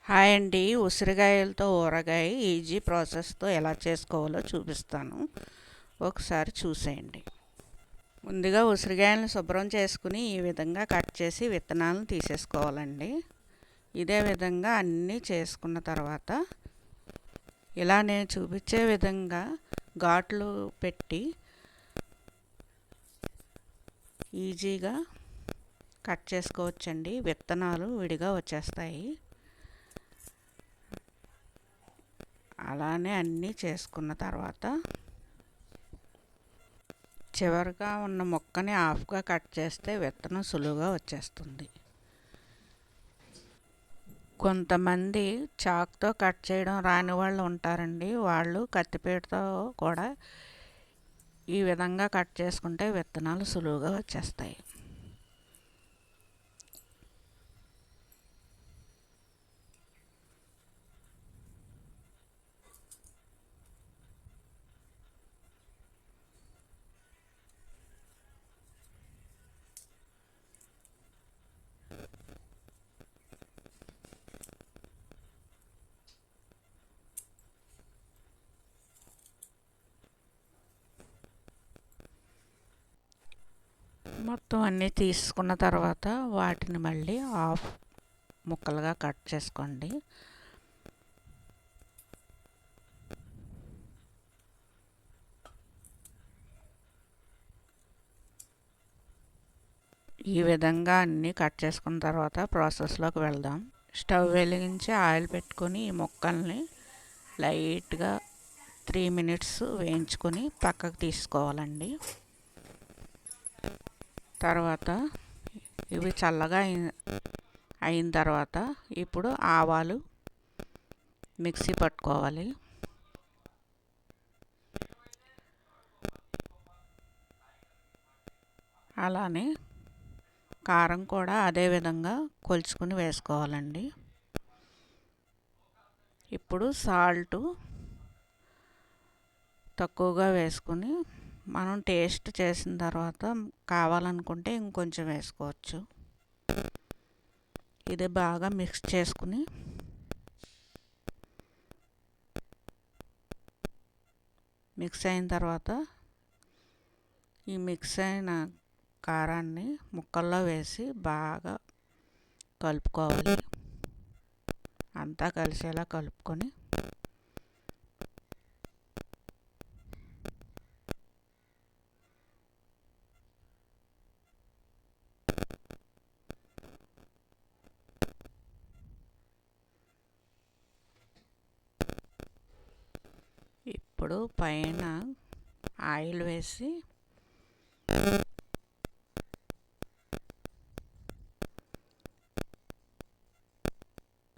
Hi అండి. ఉసిరికాయలతో ఊరగాయ ఈజీ ప్రాసెస్తో ఎలా చేసుకోవాలో చూపిస్తాను. ఒకసారి చూసేయండి. ముందుగా ఉసిరికాయలను శుభ్రం చేసుకుని ఈ విధంగా కట్ చేసి విత్తనాలను తీసేసుకోవాలండి. ఇదే విధంగా అన్నీ చేసుకున్న తర్వాత ఇలా నేను చూపించే విధంగా ఘాట్లు పెట్టి ఈజీగా కట్ చేసుకోవచ్చండి. విత్తనాలు విడిగా వచ్చేస్తాయి. అలానే అన్నీ చేసుకున్న తర్వాత చివరిగా ఉన్న మొక్కని హాఫ్గా కట్ చేస్తే విత్తనం సులువుగా వచ్చేస్తుంది. కొంతమంది చాక్తో కట్ చేయడం రాని వాళ్ళు ఉంటారండి. వాళ్ళు కత్తిపీటతో కూడా ఈ విధంగా కట్ చేసుకుంటే విత్తనాలు సులువుగా వచ్చేస్తాయి. మొత్తం అన్నీ తీసుకున్న తర్వాత వాటిని మళ్ళీ హాఫ్ ముక్కలుగా కట్ చేసుకోండి. ఈ విధంగా అన్నీ కట్ చేసుకున్న తర్వాత ప్రాసెస్లోకి వెళ్దాం. స్టవ్ వెలిగించి ఆయిల్ పెట్టుకొని ఈ ముక్కల్ని లైట్గా 3 మినిట్స్ వేయించుకొని పక్కకు తీసుకోవాలండి. తర్వాత ఇవి చల్లగా అయిన తర్వాత ఇప్పుడు ఆవాలు మిక్సీ పట్టుకోవాలి. అలానే కారం కూడా అదే విధంగా కొలుచుకుని వేసుకోవాలండి. ఇప్పుడు సాల్టు తక్కువగా వేసుకుని మనం టేస్ట్ చేసిన తర్వాత కావాలనుకుంటే ఇంకొంచెం వేసుకోవచ్చు. ఇది బాగా మిక్స్ చేసుకుని మిక్స్ అయిన తర్వాత ఈ మిక్స్ అయిన కారాన్ని ముక్కల్లో వేసి బాగా కలుపుకోవాలి. అంతా కలిసేలా కలుపుకొని ఇప్పుడు పైన ఆయిల్ వేసి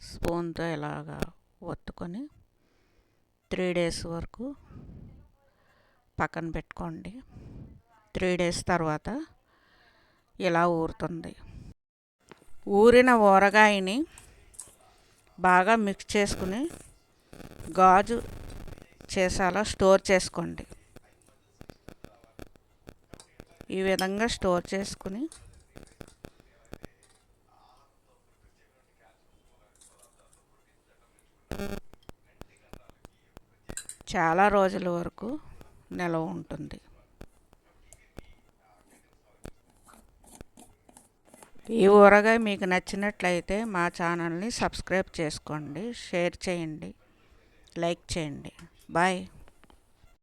స్పూన్తో ఇలాగా ఒత్తుకొని 3 డేస్ వరకు పక్కన పెట్టుకోండి. 3 డేస్ తర్వాత ఇలా ఊరుతుంది. ఊరిన ఊరగాయని బాగా మిక్స్ చేసుకుని గాజు చేసాలా స్టోర్ చేసుకోండి. ఈ విధంగా స్టోర్ చేసుకుని చాలా రోజుల వరకు నిల్వ ఉంటుంది. ఈ ఊరగాయ మీకు నచ్చినట్లయితే మా ఛానల్ని సబ్స్క్రైబ్ చేసుకోండి, షేర్ చేయండి, లైక్ చేయండి. బాయ్.